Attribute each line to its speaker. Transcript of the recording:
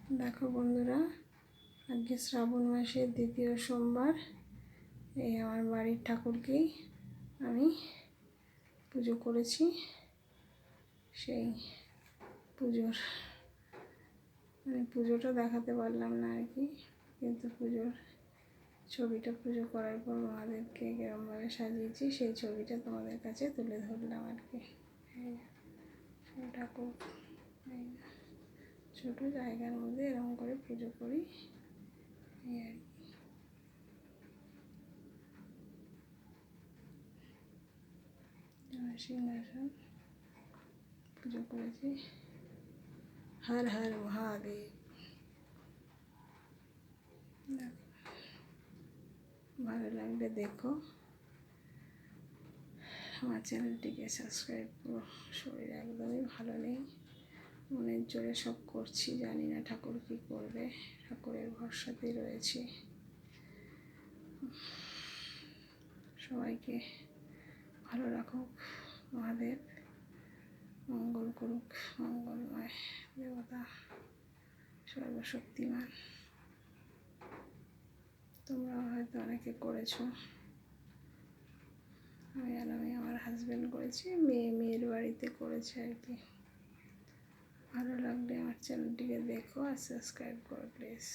Speaker 1: দেখো বন্ধুরা, আজকে শ্রাবণ মাসের দ্বিতীয় সোমবার। এই আমার বাড়ির ঠাকুরকেই আমি পুজো করেছি। সেই পুজোটা দেখাতে পারলাম না আর কি, কিন্তু ছবিটা পুজো করার পর মহাদেবকে এরকমভাবে সাজিয়েছি, সেই ছবিটা তোমাদের কাছে তুলে ধরলাম আর কি। সেই ঠাকুর ছোটো জায়গার মধ্যে এরকম করে পুজো করি এই আর কি। সিংহাসন পুজো করেছি। হর হর মহাদেব। ভালো লাগলে দেখো, আমার চ্যানেলটিকে সাবস্ক্রাইব করো। শরীর একদমই ভালো নেই, মনের জোরে সব করছি, জানি না ঠাকুর কী করবে। ঠাকুরের ভরসাতেই রয়েছি। সবাইকে ভালো রাখুক মহাদেব, মঙ্গল করুক, মঙ্গলময় দেবতা, সর্বশক্তিমান। তোমরাও হয়তো অনেকে করেছো, আমি আমার হাজব্যান্ড করেছি, মেয়ের বাড়িতে করেছে আর কি। ভালো লাগলে আমার চ্যানেলটিকে দেখো আর সাবস্ক্রাইব করো প্লিজ।